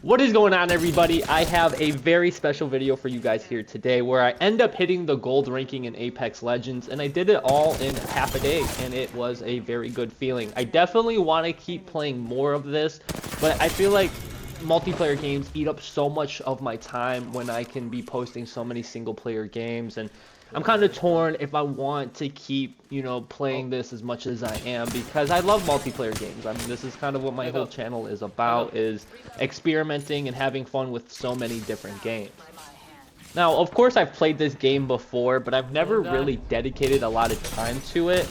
What is going on, everybody? I have a very special video for you guys here today where I end up hitting the gold ranking in Apex Legends, and I did it all in half a day, and it was a very good feeling. I definitely want to keep playing more of this, but I feel like multiplayer games eat up so much of my time when I can be posting so many single player games, and I'm kind of torn if I want to keep, playing this as much as I am, because I love multiplayer games. I mean, this is kind of what my whole channel is about, is experimenting and having fun with so many different games. Now, of course, I've played this game before, but I've never really dedicated a lot of time to it.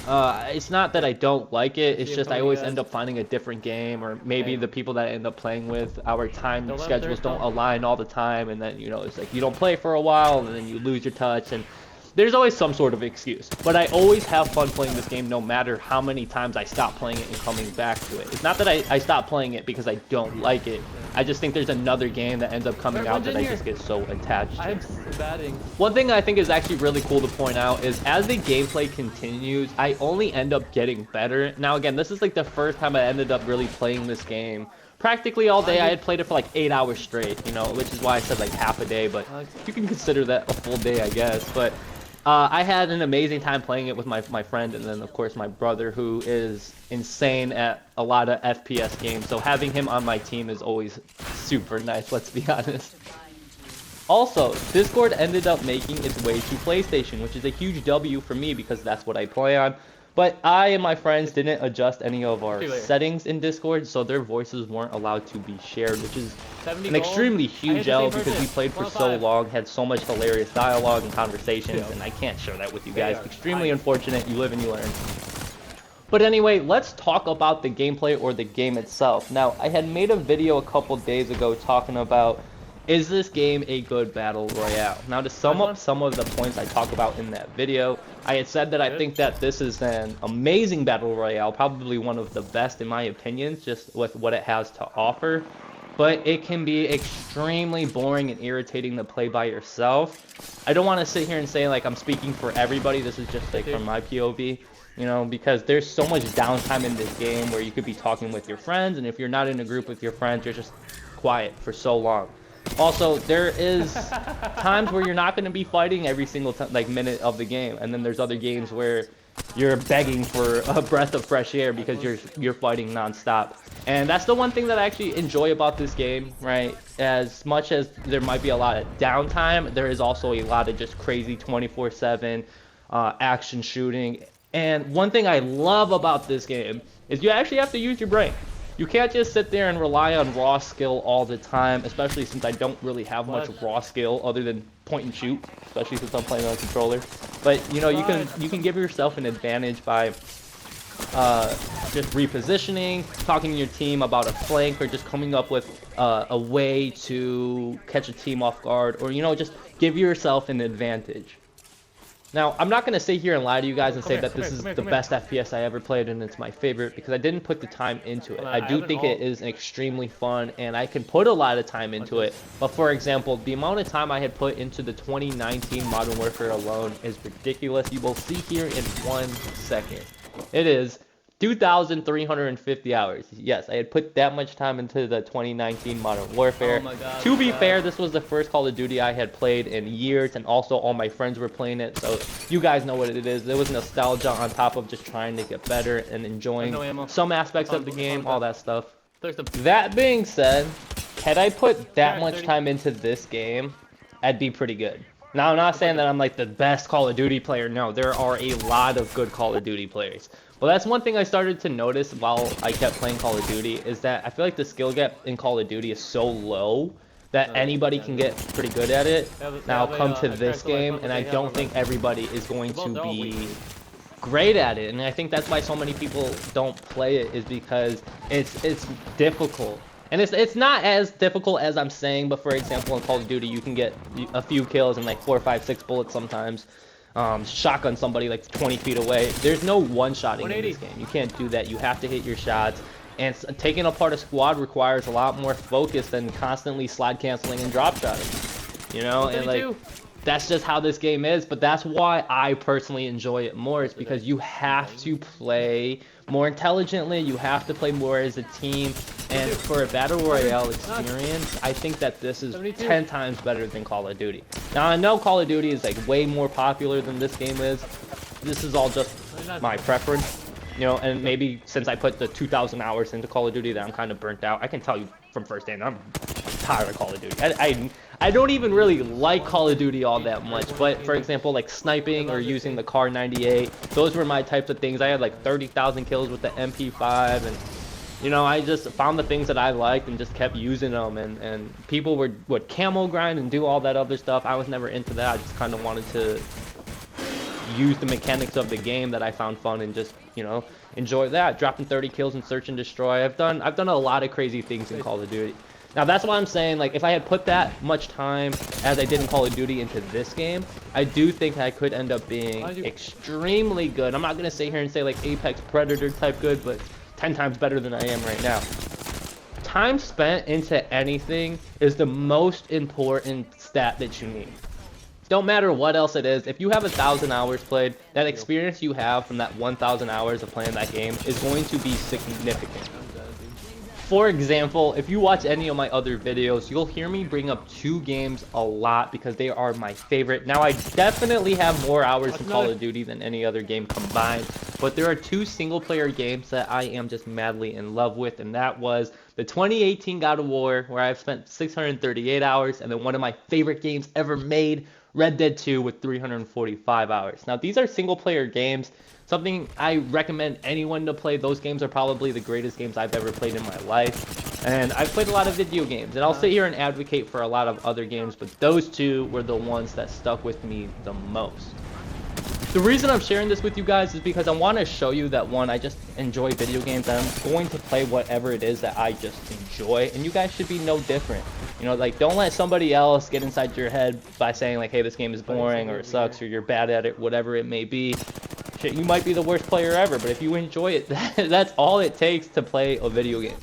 It's not that I don't like it, it's just I always end up finding a different game, or maybe the people that I end up playing with, our time schedules don't align all the time, and then, it's like you don't play for a while, and then you lose your touch, and there's always some sort of excuse. But I always have fun playing this game no matter how many times I stop playing it and coming back to it. It's not that I stop playing it because I don't like it. I just think there's another game that ends up coming out that I just get so attached to. I'm batting. One thing I think is actually really cool to point out is as the gameplay continues, I only end up getting better. Now again, this is like the first time I ended up really playing this game practically all day. I had played it for like 8 hours straight, which is why I said like half a day, but you can consider that a full day, I guess. But I had an amazing time playing it with my friend, and then of course my brother, who is insane at a lot of FPS games, so having him on my team is always super nice, let's be honest. Also, Discord ended up making its way to PlayStation, which is a huge W for me because that's what I play on. But I and my friends didn't adjust any of our settings in Discord, so their voices weren't allowed to be shared, which is an extremely huge L because we played for so long, had so much hilarious dialogue and conversations, and I can't share that with you guys. Extremely unfortunate. You live and you learn. But anyway, let's talk about the gameplay or the game itself. Now, I had made a video a couple days ago talking about, is this game a good battle royale? Now, to sum up some of the points I talk about in that video, I had said that I think that this is an amazing battle royale, probably one of the best in my opinion, just with what it has to offer. But it can be extremely boring and irritating to play by yourself. I don't want to sit here and say like I'm speaking for everybody. This is just like from my POV, because there's so much downtime in this game where you could be talking with your friends, and if you're not in a group with your friends, you're just quiet for so long. Also, there is times where you're not going to be fighting every single minute of the game, and then there's other games where you're begging for a breath of fresh air because you're fighting non-stop. And that's the one thing that I actually enjoy about this game, right? As much as there might be a lot of downtime, there is also a lot of just crazy 24/7 action shooting. And one thing I love about this game is you actually have to use your brain. You can't just sit there and rely on raw skill all the time, especially since I don't really have much raw skill other than point and shoot, especially since I'm playing on a controller. But you can give yourself an advantage by just repositioning, talking to your team about a flank, or just coming up with a way to catch a team off guard, or just give yourself an advantage. Now, I'm not going to sit here and lie to you guys and say that this is the best FPS I ever played and it's my favorite, because I didn't put the time into it. I do think it is extremely fun, and I can put a lot of time into it. But for example, the amount of time I had put into the 2019 Modern Warfare alone is ridiculous. You will see here in 1 second. It is 2,350 hours. Yes, I had put that much time into the 2019 Modern Warfare. Oh my God, to be fair, this was the first Call of Duty I had played in years, and also all my friends were playing it, so you guys know what it is. There was nostalgia on top of just trying to get better and enjoying some aspects of the game, all that stuff. That being said, had I put that much time into this game, I'd be pretty good. Now, I'm not saying that I'm like the best Call of Duty player. No, there are a lot of good Call of Duty players. Well, that's one thing I started to notice while I kept playing Call of Duty, is that I feel like the skill gap in Call of Duty is so low that anybody can get pretty good at it. Now come to this game, and I don't think everybody is going to be great at it, and I think that's why so many people don't play it, is because it's difficult. And it's not as difficult as I'm saying, but for example, in Call of Duty, you can get a few kills in like 4, 5, 6 bullets sometimes. Shotgun somebody like 20 feet away. There's no one-shotting in this game. You can't do that. You have to hit your shots. And taking apart a squad requires a lot more focus than constantly slide canceling and drop shotting. And like that's just how this game is, but that's why I personally enjoy it more. It's because you have to play more intelligently, you have to play more as a team, and for a Battle Royale experience, I think that this is 10 times better than Call of Duty. Now, I know Call of Duty is like way more popular than this game is. This is all just my preference, you know, and maybe since I put the 2,000 hours into Call of Duty that I'm kind of burnt out. I can tell you from first hand, I'm tired of Call of Duty. I don't even really like Call of Duty all that much, but for example, like sniping or using the Kar 98, those were my types of things. I had like 30,000 kills with the MP5, and you know, I just found the things that I liked and just kept using them, and people would camo grind and do all that other stuff. I was never into that. I just kind of wanted to use the mechanics of the game that I found fun and just, you know, enjoy that. Dropping 30 kills in Search and Destroy. I've done a lot of crazy things in Call of Duty. Now that's why I'm saying, like, if I had put that much time as I did in Call of Duty into this game, I do think I could end up being extremely good. I'm not gonna sit here and say like Apex Predator type good, but 10 times better than I am right now. Time spent into anything is the most important stat that you need. Don't matter what else it is. If you have 1,000 hours played, that experience you have from that 1,000 hours of playing that game is going to be significant. For example, if you watch any of my other videos, you'll hear me bring up 2 games a lot because they are my favorite. Now, I definitely have more hours in Call of Duty than any other game combined, but there are 2 single-player games that I am just madly in love with, and that was the 2018 God of War, where I've spent 638 hours, and then one of my favorite games ever made, Red Dead 2, with 345 hours. Now, these are single-player games. Something I recommend anyone to play. Those games are probably the greatest games I've ever played in my life. And I've played a lot of video games, and I'll sit here and advocate for a lot of other games, but those 2 were the ones that stuck with me the most. The reason I'm sharing this with you guys is because I want to show you that, one, I just enjoy video games, and I'm going to play whatever it is that I just enjoy, and you guys should be no different. You know, like, don't let somebody else get inside your head by saying like, hey, this game is boring, or it sucks, or you're bad at it, whatever it may be. Shit, you might be the worst player ever, but if you enjoy it, that's all it takes to play a video game.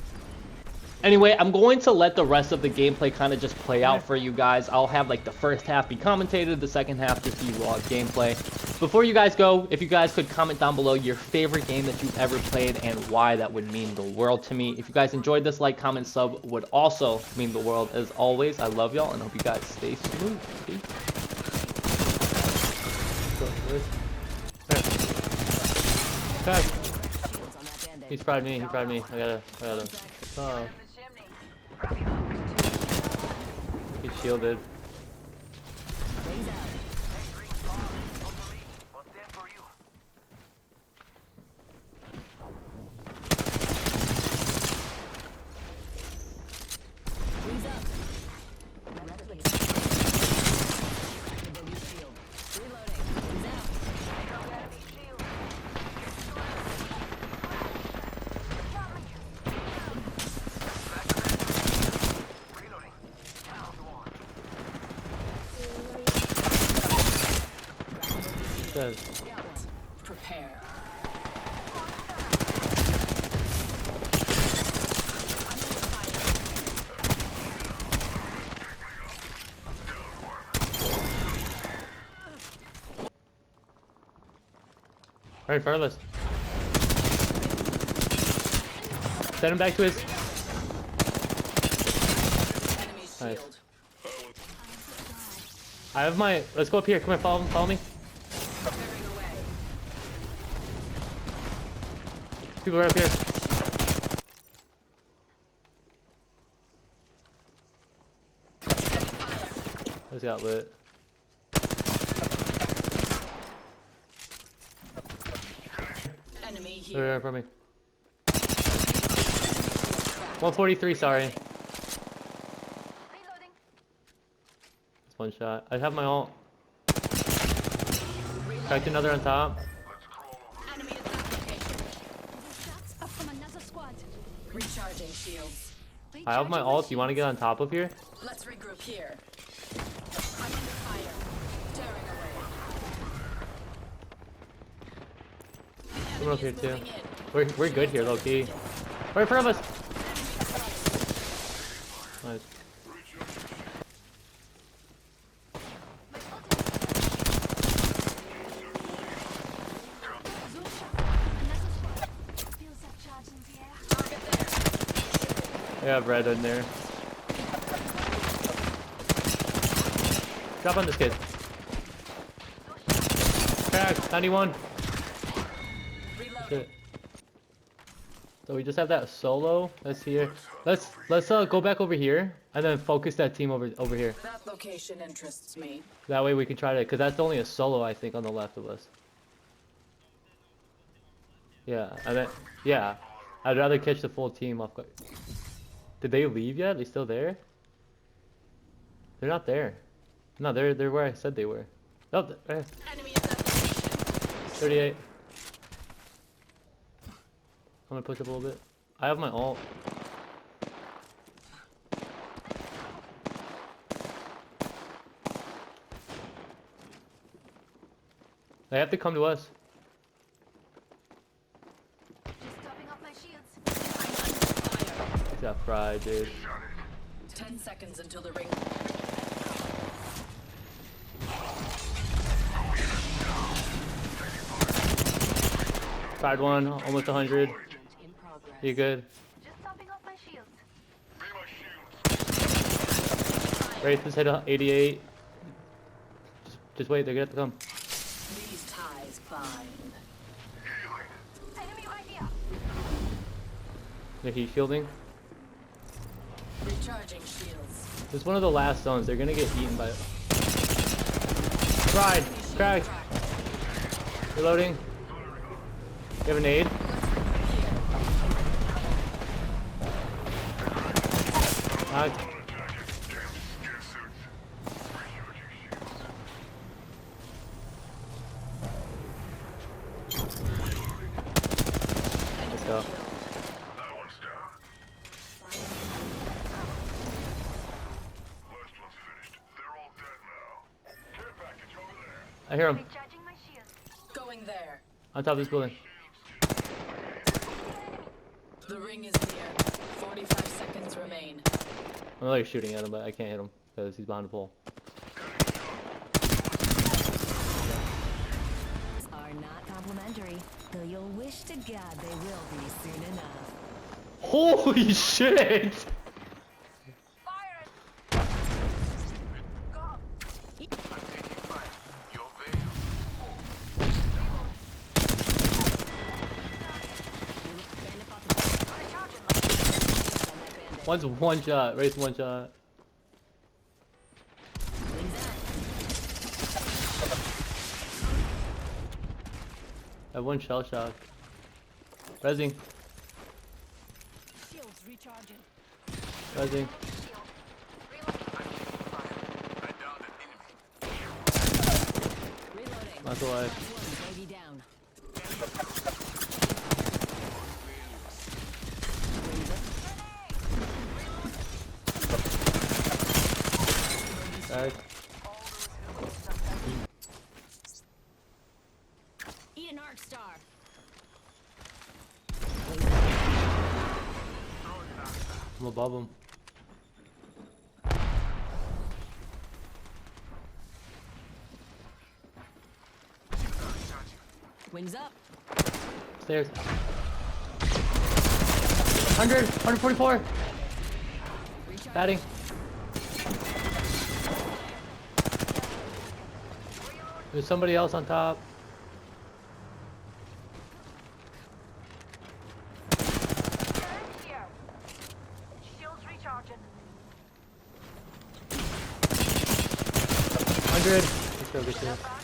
Anyway, I'm going to let the rest of the gameplay kind of just play out for you guys. I'll have like the first half be commentated, the second half just be raw gameplay. Before you guys go, if you guys could comment down below your favorite game that you've ever played and why, that would mean the world to me. If you guys enjoyed this, like, comment, sub would also mean the world. As always, I love y'all and hope you guys stay smooth. Peace. He's fried me, I gotta. Oh. He's shielded. Prepare. Alright, Farless. Send him back to his. Nice. I have my. Let's go up here. Come on, follow me. People are up here. I just got lit. Enemy here. They're in front of me. 143, sorry. It's one shot. I have my ult. Cracked another on top. Enemy at that location. Shots are from another squad. Recharging shields. I have my ult. You want to get on top of here? Let's regroup here. I'm under fire. Tearing away. We're up here Enemy is too. moving in. We're good here, low key. Right in front of us. Nice. have red in there. Drop on this kid. Crack, 91. Shit. So we just have that solo. Let's here. Let's go back over here and then focus that team over here. That location interests me. That way we can try to, cause that's only a solo I think on the left of us. Yeah, and then yeah, I'd rather catch the full team off guard. Did they leave yet? They still there? They're not there. No, they're where I said they were. Oh, there. Enemy at that location. 38. I'm gonna push up a little bit. I have my ult. They have to come to us. Just topping up my shields. I'm under fire. He's got fried, dude. 10 seconds until the ring. Fried one, almost 100. In progress. You good? Just topping up my shields. Wraith is hit 88. Just wait, they're gonna have to come. These ties bind. Enemy right here. They're heat shielding. Recharging shields. This is one of the last zones. They're gonna get eaten by. Fried! Cracked! Reloading. You have a nade? Knocked. Let's go. I hear him. Recharging my shields. Going there. On top of this building. The ring is near. 45 seconds remain. I'm like shooting at him, but I can't hit him because he's behind the pole. Are not complimentary, though you'll wish to God they will be soon enough. Holy shit! Fire! Go! One's one shot. Race one shot. I have one shell shock. Resing. Shields recharging. Resing. Reloading. Not alive. One baby down. Back. Eat an arc star. I'm above him. Wings up. Stairs. 100! 144! Recharge. Batting. There's somebody else on top. Here. Shields recharging. 100. Let's go, get you.